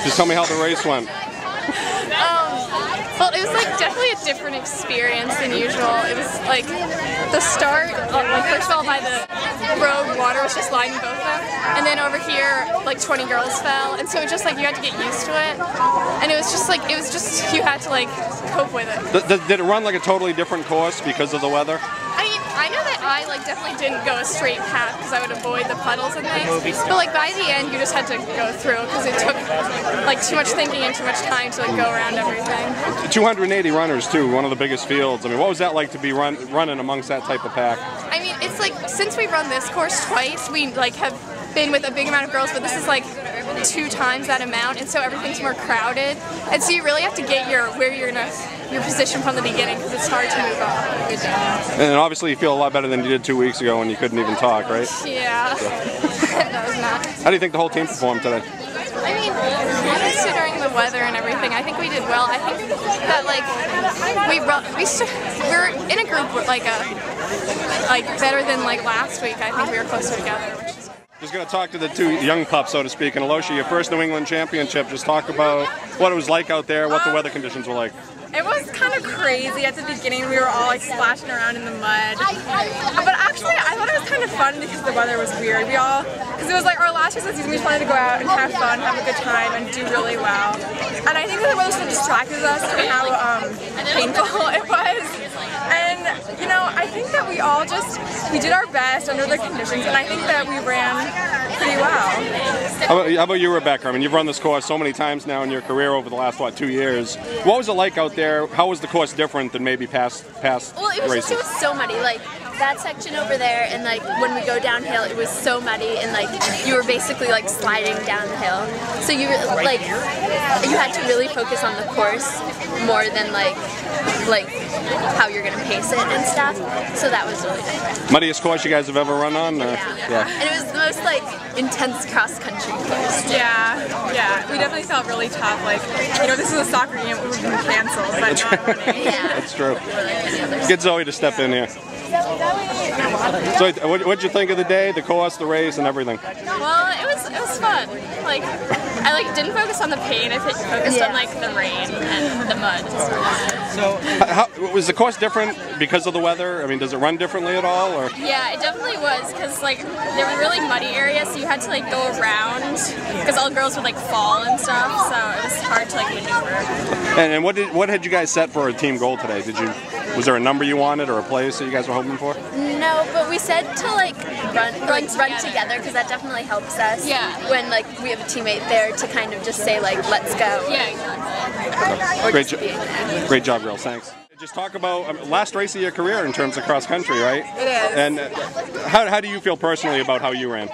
Just tell me how the race went. Well, it was like definitely a different experience than usual. It was like the start, like first of all by the road, water was just lining both of them, and then over here like 20 girls fell, and so it just like you had to get used to it, and it was just you had to like cope with it. Did it run like a totally different course because of the weather? I mean, I know that I like definitely didn't go a straight path because I would avoid the puddles and things, but like by the end you just had to go through because it took like too much thinking and too much time to like go around everything. 280 runners too, one of the biggest fields. I mean, what was that like to be running amongst that type of pack? I mean, it's like since we've run this course twice, we like have been with a big amount of girls, but this is like 2 times that amount, and so everything's more crowded, and so you really have to get your position from the beginning because it's hard to move up. And obviously you feel a lot better than you did 2 weeks ago when you couldn't even talk, right? Yeah. That was not. How do you think the whole team performed today? I mean, considering the weather and everything, I think we did well. I think that like we're in a group like better than like last week. I think we were closer together. Which is Just going to talk to the 2 young pups, so to speak. And Alosha, your first New England championship. Just talk about what it was like out there, what the weather conditions were like. It was kind of crazy at the beginning. We were all like splashing around in the mud. But actually, I thought it was kind of fun because the weather was weird. Because it was like our last race of the season, we just wanted to go out and have fun, have a good time, and do really well. And I think that the weather sort of distracted us from how painful it was. And, you know, I think that we all we did our best under the conditions, and I think that we ran pretty well. How about you, Rebecca? I mean, you've run this course so many times now in your career over the last, 2 years. What was it like out there? How was the course different than maybe past Well, it was so muddy. Like that section over there, and like when we go downhill, it was so muddy, and like you were basically like sliding down the hill. So you like you had to really focus on the course more than like how you're gonna pace it and stuff. So that was really different. Muddiest course you guys have ever run on? Yeah. And it was the most like intense cross-country course. Yeah. We definitely felt really tough. Like, you know, this is a soccer game, it would have been canceled, but not running. That's true. Get Zoe to step in here. So, what'd you think of the day, the course, the race, and everything? Well, it was fun. Like, I didn't focus on the pain. I focused on like the rain and the mud. So, was the course different because of the weather? I mean, does it run differently at all, or? Yeah, it definitely was because like there were really muddy areas, so you had to like go around because all the girls would like fall and stuff. So it was hard to like maneuver. And what had you guys set for a team goal today? Was there a number you wanted or a place that you guys were hoping for? No, but we said to like run together because that definitely helps us. Yeah. When like we have a teammate there to kind of just say like, let's go. Yeah, exactly. Great job, girls. Thanks. Just talk about last race of your career in terms of cross country, right? It is. And how do you feel personally about how you ran?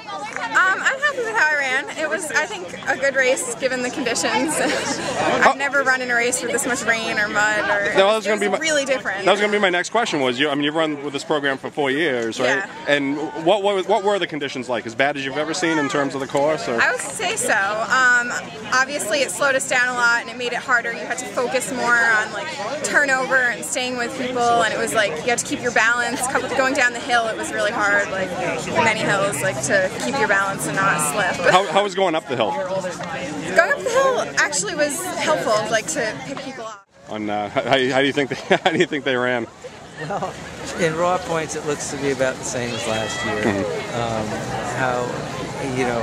I'm happy with how I ran. It was, I think, a good race given the conditions. I've never run in a race with this much rain or mud. It was really different. That was going to be my next question. You've run with this program for 4 years, right? Yeah. And what were the conditions like? As bad as you've ever seen in terms of the course? Or? I would say so. Obviously, it slowed us down a lot and it made it harder. You had to focus more on like turnover and staying with people, and it was like you had to keep your balance. Going down the hill, it was really hard. Like many hills, like to keep your balance and not slip. How was going up the hill? Going up the hill actually was helpful, like to pick people up. On how do you think they ran? Well, in raw points, it looks to be about the same as last year.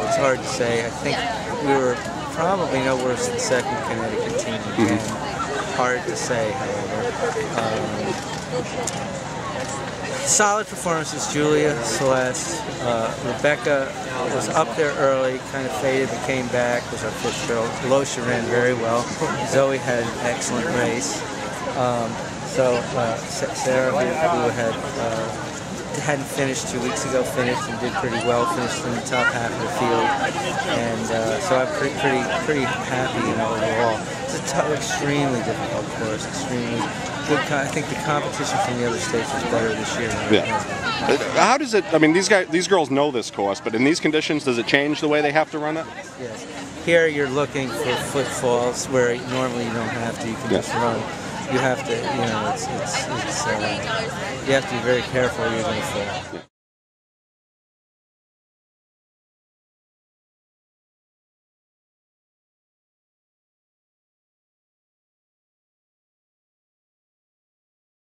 It's hard to say. I think we were probably no worse than second Connecticut team. And hard to say, however. Solid performances, Julia, Celeste, Rebecca was up there early, kind of faded but came back, was our fifth girl. Alosha ran very well. Zoe had an excellent race. Sarah, who hadn't finished 2 weeks ago, finished and did pretty well, finished in the top half of the field. And so I'm pretty happy, overall. It's a extremely difficult course, extremely good. I think the competition from the other states was better this year. How does it? I mean, these girls know this course, but in these conditions, does it change the way they have to run it? Yes. Here you're looking for footfalls where normally you don't have to. You can just run. You have to, you have to be very careful. You're going to fall.